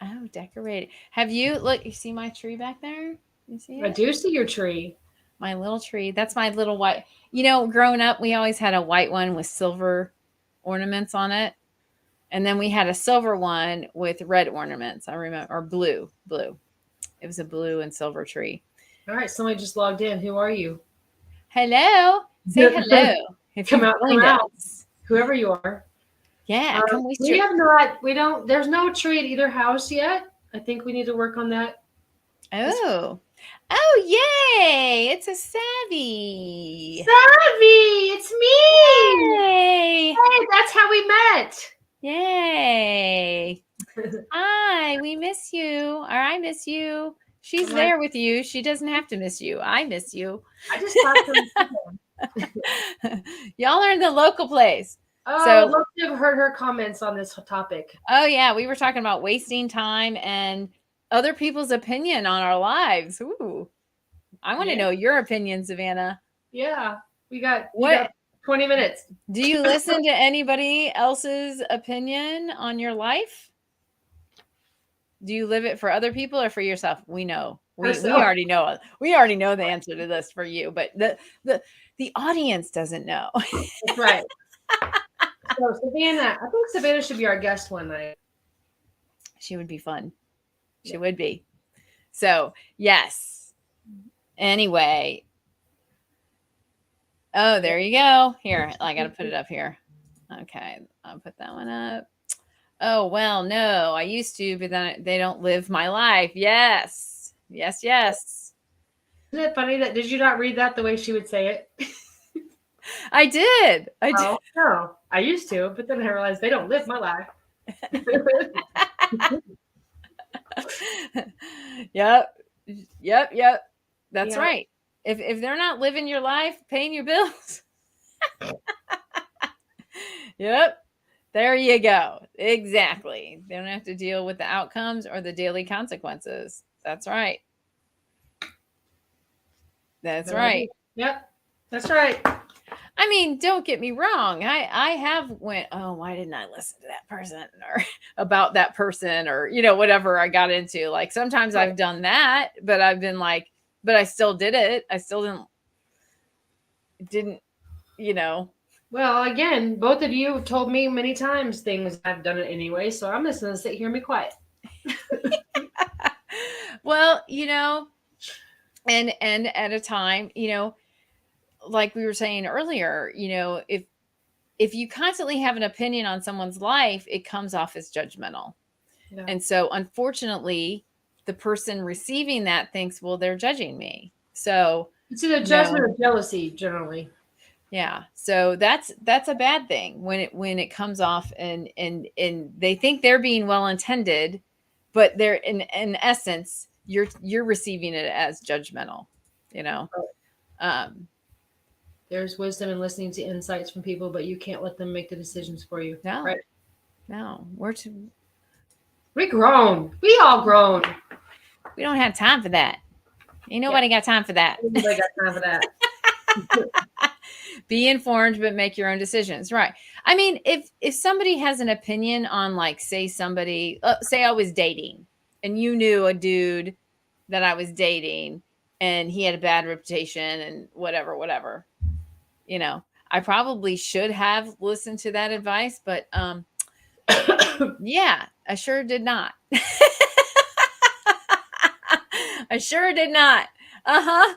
Oh, decorating. Have you you see my tree back there? You see it? I do see your tree. My little tree. That's my little white. Growing up, we always had a white one with silver ornaments on it. And then we had a silver one with red ornaments. I remember, or blue. It was a blue and silver tree. All right. Somebody just logged in. Who are you? Hello. Say hello. If come out. Whoever you are. Yeah. There's no tree at either house yet. I think we need to work on that. Oh, yay. It's a Savvy. It's me. Yay. Hey, that's how we met. Yay. Hi, we miss you. Or I miss you. She's there with you. She doesn't have to miss you. I miss you. I just talked to her. Y'all are in the local place. Oh, look, you've heard her comments on this topic. Oh, yeah. We were talking about wasting time and other people's opinion on our lives. Ooh. I want to know your opinion, Savannah. Yeah. We got 20 minutes. Do you listen to anybody else's opinion on your life? Do you live it for other people or for yourself? We know. We already know. We already know the answer to this for you, but the audience doesn't know. That's right. So Savannah, I think Savannah should be our guest one night. She would be fun. She would be. So, yes. Anyway. Oh, there you go. Here, I got to put it up here. Okay, I'll put that one up. Oh, well, no, I used to, but then they don't live my life. Yes. Yes. Isn't it funny did you not read that the way she would say it? I did. No, I used to, but then I realized they don't live my life. Yep. That's right. If they're not living your life, paying your bills. Yep. There you go. Exactly. They don't have to deal with the outcomes or the daily consequences. That's right. That's right. Yep. That's right. I mean, don't get me wrong. I have went, oh, why didn't I listen to that person or about that person or, whatever I got into. Like sometimes I've done that, but I've been like, but I still did it. I still didn't, Well, again, both of you have told me many times things. I've done it anyway, so I'm just going to sit here and be quiet. Well, and at a time, like we were saying earlier, if you constantly have an opinion on someone's life, it comes off as judgmental. Yeah. And so unfortunately, the person receiving that thinks, well, they're judging me. So it's either judgment or jealousy generally. Yeah. So that's a bad thing when it comes off and they think they're being well intended, but they're in essence, you're receiving it as judgmental, There's wisdom in listening to insights from people, but you can't let them make the decisions for you. No, right? No, we grown. We all grown. We don't have time for that. Ain't nobody got time for that. Nobody got time for that. Be informed, but make your own decisions. Right. I mean, if somebody has an opinion on, like, say I was dating and you knew a dude that I was dating and he had a bad reputation and whatever, I probably should have listened to that advice, but, yeah, I sure did not. I sure did not. I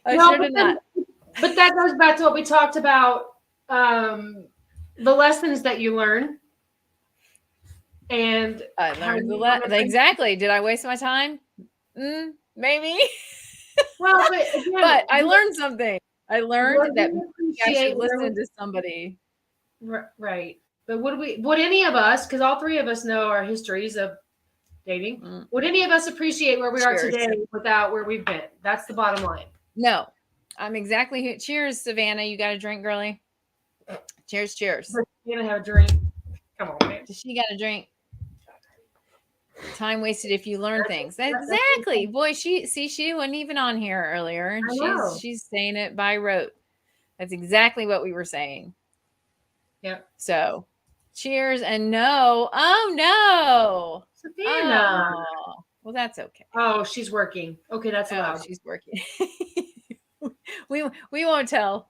sure did not. But that goes back to what we talked about, the lessons that you learn. And I learned exactly. Did I waste my time? Maybe. Well, but, again, but I learned something. I learned that I should listen to somebody. Right. But would any of us, because all three of us know our histories of dating, would any of us appreciate where we are today without where we've been? That's the bottom line. No. I'm exactly who. Cheers, Savannah. You got a drink, girly? Cheers. You're gonna have a drink. Come on, man. She got a drink. Time wasted if you learn things. Exactly. Boy, she wasn't even on here earlier, and she's saying it by rote. That's exactly what we were saying. Yep. So, cheers and no. Oh no, Savannah. Oh, well, that's okay. Oh, she's working. Okay, that's allowed. She's working. We won't tell.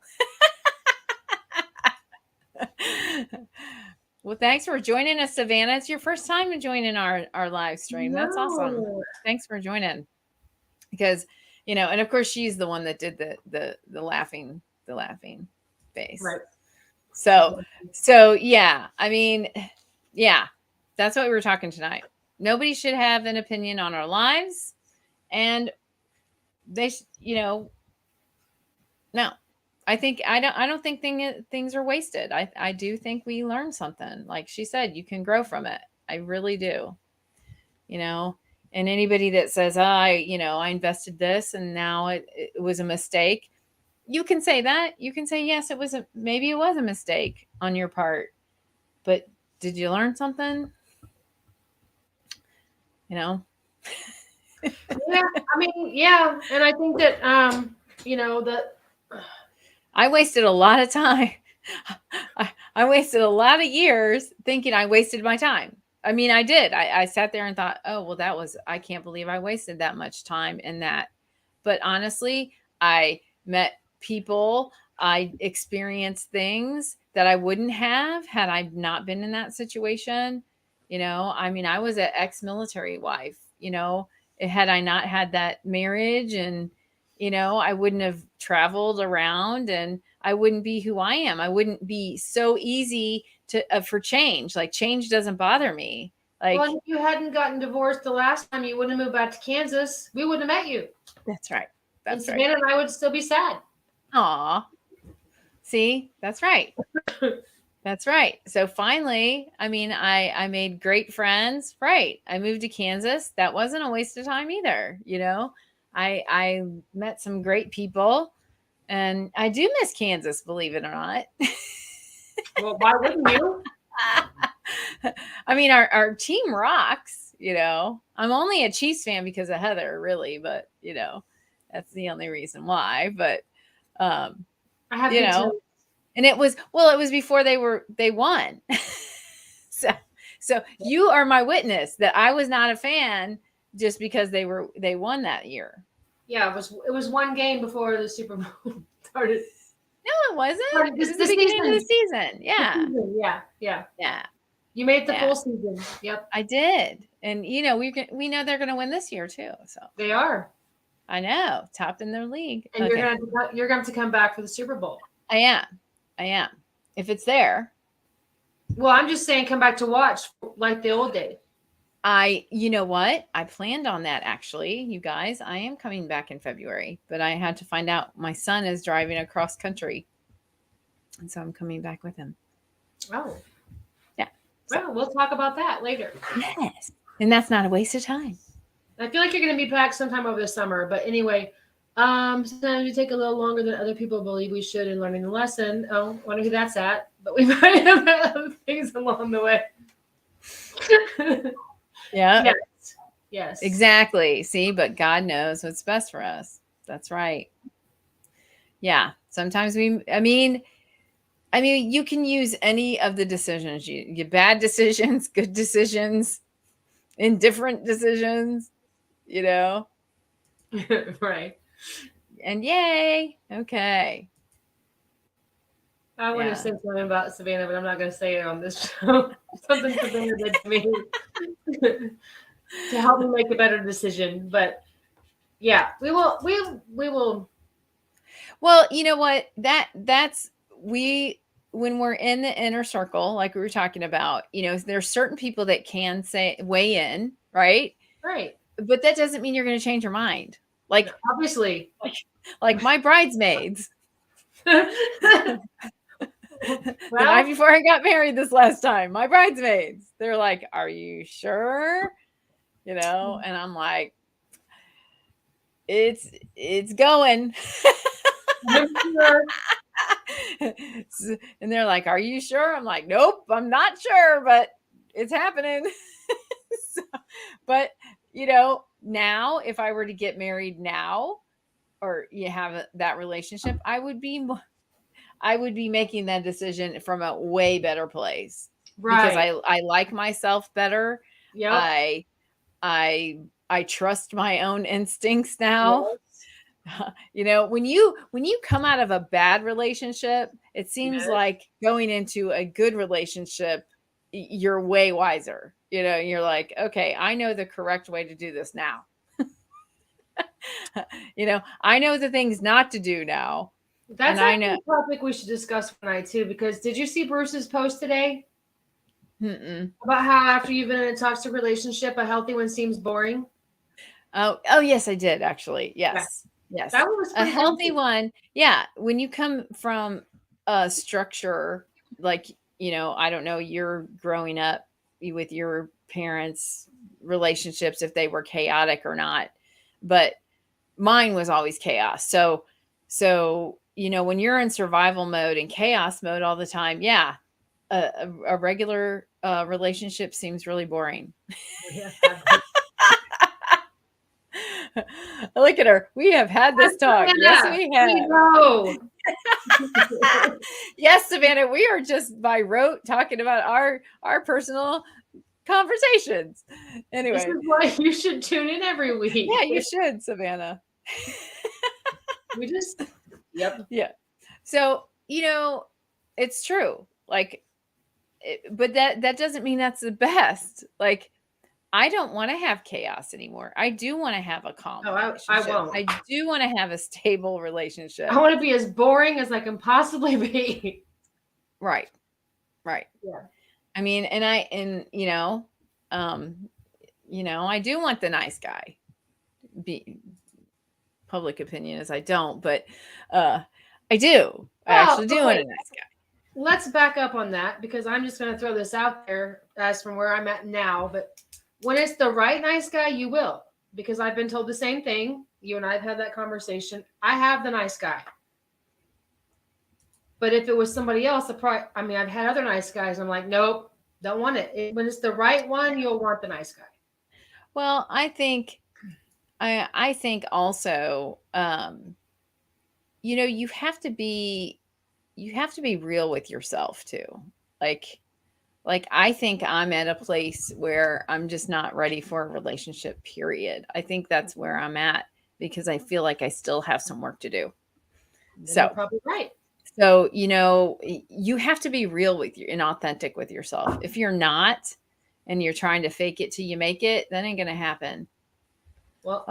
Well, thanks for joining us, Savannah. It's your first time joining our live stream. No. That's awesome. Thanks for joining. Because, and of course she's the one that did the laughing face. Right. So yeah, I mean, yeah, that's what we were talking tonight. Nobody should have an opinion on our lives, and they no, I don't think things are wasted. I do think we learn something. Like she said, you can grow from it. I really do. And anybody that says, I invested this and now it was a mistake. You can say that. You can say, yes, maybe it was a mistake on your part, but did you learn something? Yeah, I mean, yeah. And I think that, that I wasted a lot of time. I wasted a lot of years thinking I wasted my time. I mean, I did. I sat there and thought, oh, well, I can't believe I wasted that much time in that. But honestly, I met people, I experienced things that I wouldn't have had I not been in that situation. I mean, I was an ex-military wife, had I not had that marriage, and I wouldn't have traveled around, and I wouldn't be who I am. I wouldn't be so easy for change. Like, change doesn't bother me. Like, well, if you hadn't gotten divorced the last time, you wouldn't have moved back to Kansas. We wouldn't have met you. That's right. That's and Savannah and I would still be sad. Aw. See, that's right. That's right. So finally, I mean, I made great friends. Right. I moved to Kansas. That wasn't a waste of time either. I met some great people, and I do miss Kansas, believe it or not. Well, why wouldn't you? I mean, our team rocks, I'm only a Chiefs fan because of Heather, really, but that's the only reason why. But I have you good know, too. and it was before they won. So you are my witness that I was not a fan just because they won that year. Yeah, it was one game before the Super Bowl started. No, it wasn't. It was the beginning of the season. Yeah. Yeah. You made it the Yeah. full season. Yep. I did. And we know they're going to win this year too. So they are. I know, top in their league. And you're going to come back for the Super Bowl. I am. If it's there. Well, I'm just saying come back to watch like the old days. You know what? I planned on that actually, you guys. I am coming back in February, but I had to find out my son is driving across country. And so I'm coming back with him. Oh. Yeah. Well, we'll talk about that later. Yes. And that's not a waste of time. I feel like you're going to be back sometime over the summer, but anyway, sometimes we take a little longer than other people believe we should in learning the lesson. Oh, I wonder who that's at, but we might have other things along the way. Yeah. Yes. Exactly. See, but God knows what's best for us. That's right. Yeah. Sometimes you can use any of the decisions. You bad decisions, good decisions, indifferent decisions, Right. And yay. Okay. I want to say something about Savannah, but I'm not going to say it on this show. Something Savannah did to me to help me make a better decision. But yeah, we will. Well, you know what? That's when we're in the inner circle, like we were talking about, there's certain people that can weigh in, right? Right. But that doesn't mean you're going to change your mind. Like, obviously, like my bridesmaids. The Well, night before I got married this last time, my bridesmaids, they're like, "Are you sure?" And I'm like, "It's going." And they're like, "Are you sure?" I'm like, "Nope, I'm not sure, but it's happening." But now if I were to get married now, or you have that relationship, I would be making that decision from a way better place, right? Because I like myself better. Yeah, I trust my own instincts now. Yes. When you come out of a bad relationship, it seems like going into a good relationship, you're way wiser. You're like, okay, I know the correct way to do this now. I know the things not to do now. That's a topic we should discuss tonight too, because did you see Bruce's post today? About how after you've been in a toxic relationship, a healthy one seems boring? Oh, yes, I did actually. Yes. Yeah. Yes. That was a healthy one. Yeah. When you come from a structure, like, I don't know, you're growing up with your parents' relationships, if they were chaotic or not, but mine was always chaos. So, when you're in survival mode and chaos mode all the time, yeah, a regular relationship seems really boring. Look at her. We have had this talk. Yes, we have. We know. Yes, Savannah, we are just by rote talking about our personal conversations. Anyway, this is why you should tune in every week. Yeah, you should, Savannah. Yep. Yeah. So, it's true. Like, but that doesn't mean that's the best. Like, I don't want to have chaos anymore. I do want to have a calm relationship. I won't. I do want to have a stable relationship. I want to be as boring as I can possibly be. Right. Yeah. I mean, I do want the nice guy. Public opinion is I don't, but I do. I actually do want a nice guy. Let's back up on that, because I'm just going to throw this out there as from where I'm at now, but when it's the right nice guy, you will, because I've been told the same thing. You and I have had that conversation. I have the nice guy. But if it was somebody else, I've had other nice guys. I'm like, nope, Don't want it. When it's the right one, you'll want the nice guy. Well, I think also, you have to be real with yourself too. Like I think I'm at a place where I'm just not ready for a relationship, period. I think that's where I'm at because I feel like I still have some work to do. Then you're probably right. So, you have to be real with you and authentic with yourself. If you're not, and you're trying to fake it till you make it, that ain't going to happen. Well,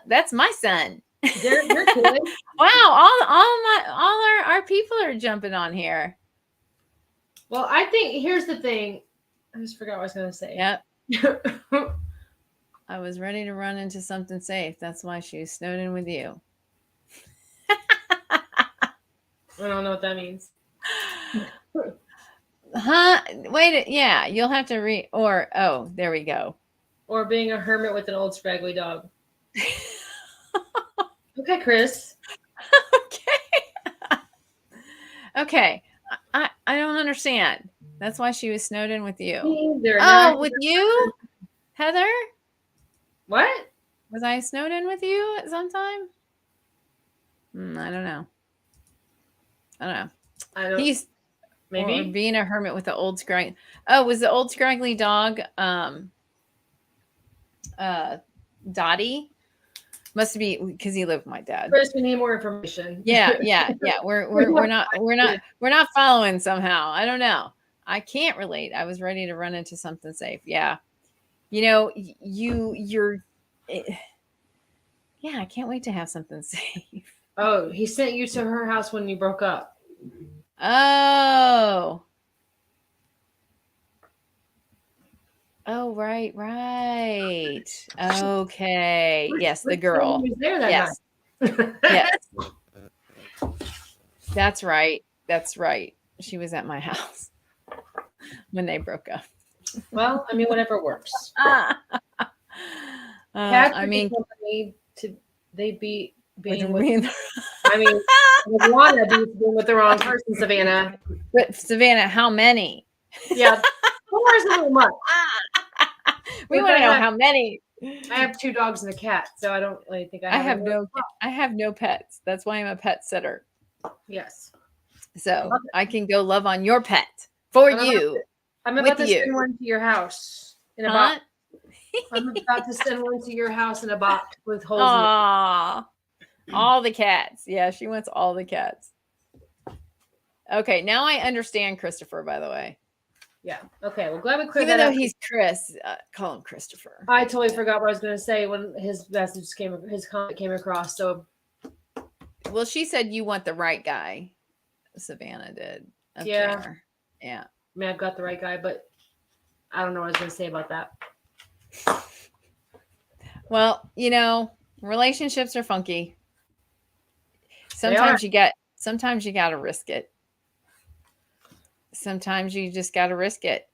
that's my son. They're good. Wow. All our people are jumping on here. Well, I think here's the thing. I just forgot what I was going to say. Yep. I was ready to run into something safe. That's why she's snowed in with you. I don't know what that means. Huh? Wait. Yeah, you'll have to read. Or there we go. Or being a hermit with an old scraggly dog. Okay, Chris. Okay. I don't understand. That's why she was snowed in with you. With you, Heather? What? Was I snowed in with you at some time? I don't know. He's maybe being a hermit with the old scraggly. Oh, was the old scraggly dog Dottie? Must be because he lived with my dad. Chris, we need more information. Yeah. We're not following somehow. I don't know. I can't relate. I was ready to run into something safe. Yeah. You're. Yeah, I can't wait to have something safe. Oh, he sent you to her house when you broke up. Oh, right. Okay. Yes, the girl. He was there that Yes. night. Yes. That's right. She was at my house when they broke up. Well, I mean, whatever works. They'd be being with. I mean, wanna be with the wrong person, Savannah. But Savannah, how many? Yeah, 4 is a little much. We want to know how many. I have 2 dogs and a cat, so I don't really think I have no pets. That's why I'm a pet sitter. Yes. So I can go love on your pet for you. I'm about to send one to your house in a box. I'm about to send one to your house in a box with holes in it. All the cats. Yeah, she wants all the cats. Okay, now I understand Christopher, by the way. Yeah. Okay. Well, glad we cleared that up. Even though he's Chris, call him Christopher. I totally forgot what I was going to say when his comment came across. So, well, she said you want the right guy. Savannah did. Yeah. There. Yeah. I mean, I've got the right guy, but I don't know what I was going to say about that. Well, relationships are funky. Sometimes you got to risk it. Sometimes you just got to risk it.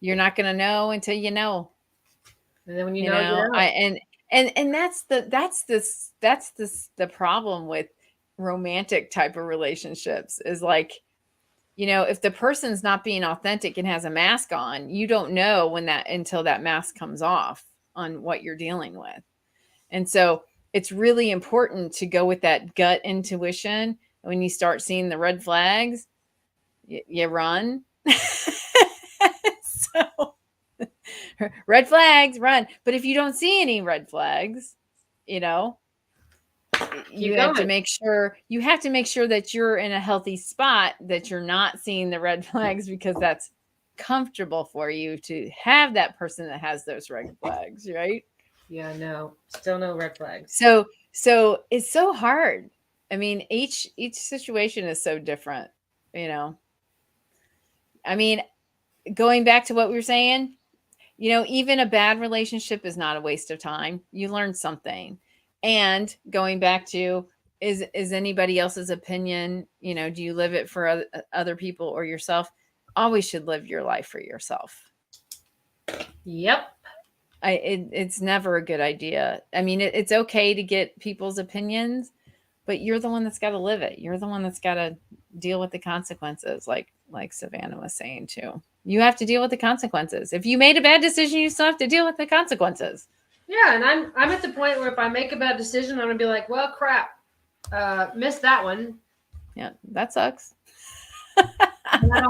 You're not going to know until you know. And then when you know. And that's the problem with romantic type of relationships is like, if the person's not being authentic and has a mask on, you don't know until that mask comes off on what you're dealing with. And so it's really important to go with that gut intuition. When you start seeing the red flags, you run. So red flags, run. But if you don't see any red flags, you have to make sure that you're in a healthy spot, that you're not seeing the red flags, because that's comfortable for you to have that person that has those red flags, right? Yeah, no, still no red flags. So it's so hard. I mean, each situation is so different, I mean, going back to what we were saying, even a bad relationship is not a waste of time. You learn something. And going back to, is anybody else's opinion, do you live it for other people or yourself? Always should live your life for yourself. Yep. It's never a good idea. I mean, it's okay to get people's opinions, but you're the one that's got to live it. You're the one that's got to deal with the consequences, like Savannah was saying too. you have to deal with the consequences. If you made a bad decision, you still have to deal with the consequences. Yeah, and I'm at the point where if I make a bad decision, I'm gonna be like, well, crap, missed that one. Yeah, that sucks. And I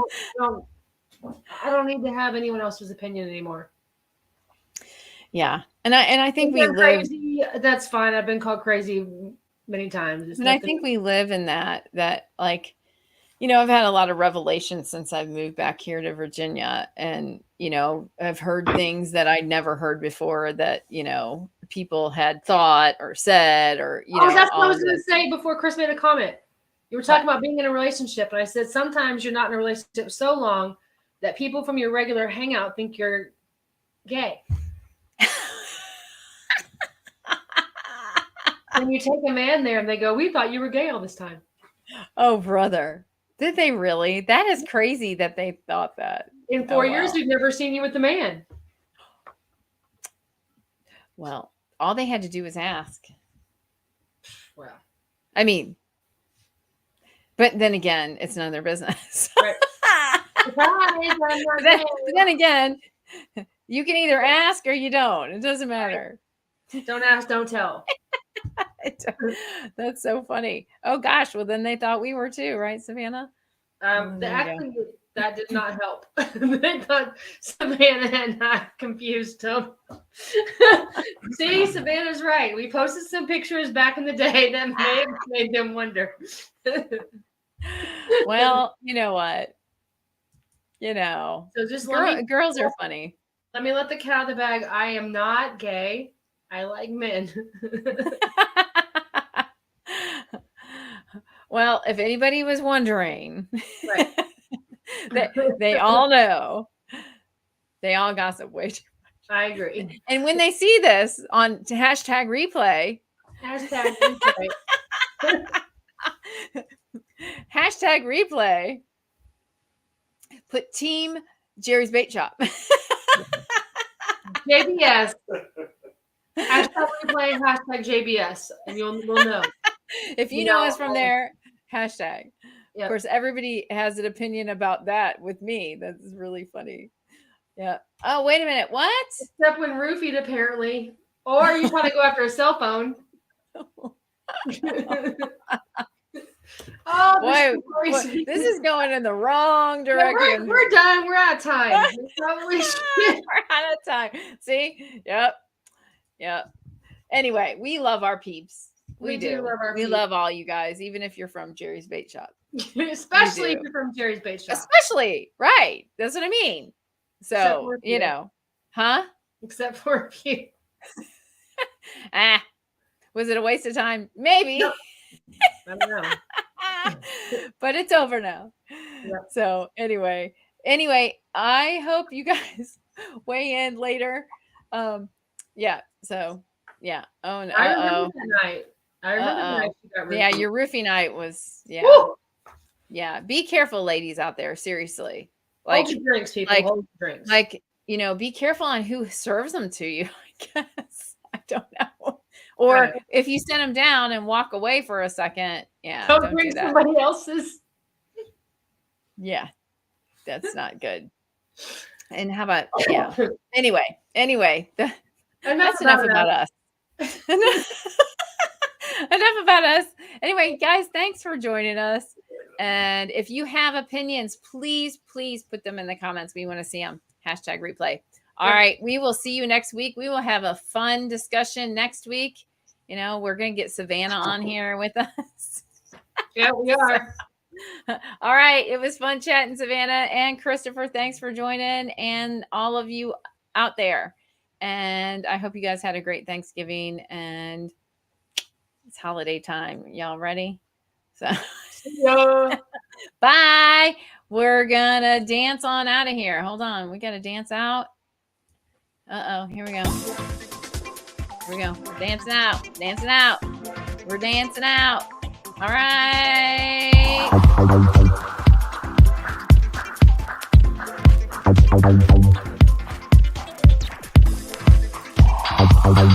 don't need to have anyone else's opinion anymore. Yeah, and I think we live. Crazy, that's fine. I've been called crazy many times. And I think we live in that like, you know, I've had a lot of revelations since I've moved back here to Virginia, and you know, I've heard things that I'd never heard before that, you know, people had thought or said, or you know. That's what I was going to say before Chris made a comment. You were talking about being in a relationship, and I said sometimes you're not in a relationship so long that people from your regular hangout think you're gay. When you take a man there and they go, we thought you were gay all this time. Oh, brother. Did they really? That is crazy that they thought that. In 4 years, we've never seen you with the man. Well, all they had to do was ask. Well, I mean, but then again, it's none of their business. Right. then again, you can either ask or you don't. It doesn't matter. Don't ask, don't tell. That's so funny. Oh gosh, well then they thought we were too, right, Savannah? Actually, that did not help. They thought Savannah and I confused them. See, Savannah's right. We posted some pictures back in the day that may have made them wonder. Well, you know what? You know, so just girls are funny. Let me let the cat out of the bag. I am not gay. I like men. Well, if anybody was wondering, right. they all know. They all gossip way too much. I agree. And when they see this on hashtag replay, hashtag replay, put team Jerry's Bait Shop. JBS. Hashtag replay, hashtag JBS. And we'll know. If you know us from there, hashtag. Yep. Of course, everybody has an opinion about that with me. That's really funny. Yeah. Oh, wait a minute. What? Except when roofied, apparently. Or you trying to go after a cell phone. Oh, boy, this is going in the wrong direction. Yeah, we're done. We're out of time. We're out of time. See? Yep. Anyway, we love our peeps. We do. Love our peeps. Love all you guys, even if you're from Jerry's Bait Shop. Especially if you're from Jerry's Bait Shop. Especially, right. That's what I mean. So, you know, huh? Except for a few. Was it a waste of time? Maybe. No. I don't know. But it's over now. Yep. So anyway, I hope you guys weigh in later. Yeah. So yeah. Oh no. I remember that night. The night she got yeah, your roofie night was Woo! Yeah. Be careful, ladies out there. Seriously. Like hold your drinks, people. Hold your drinks. Like, you know, be careful on who serves them to you, I guess. I don't know. Or right. If you send them down and walk away for a second, don't drink do that. Somebody else's. Yeah, that's not good. And how about Anyway, that's enough about us. Enough about us. Anyway, guys, thanks for joining us. And if you have opinions, please put them in the comments. We want to see them. Hashtag replay. All right. We will see you next week. We will have a fun discussion next week. You know, we're going to get Savannah on here with us. Yeah, we are. All right. It was fun chatting, Savannah and Christopher. Thanks for joining, and all of you out there. And I hope you guys had a great Thanksgiving, and it's holiday time. Y'all ready? So bye. We're going to dance on out of here. Hold on. We got to dance out. Here we go. We're dancing out. We're dancing out. All right.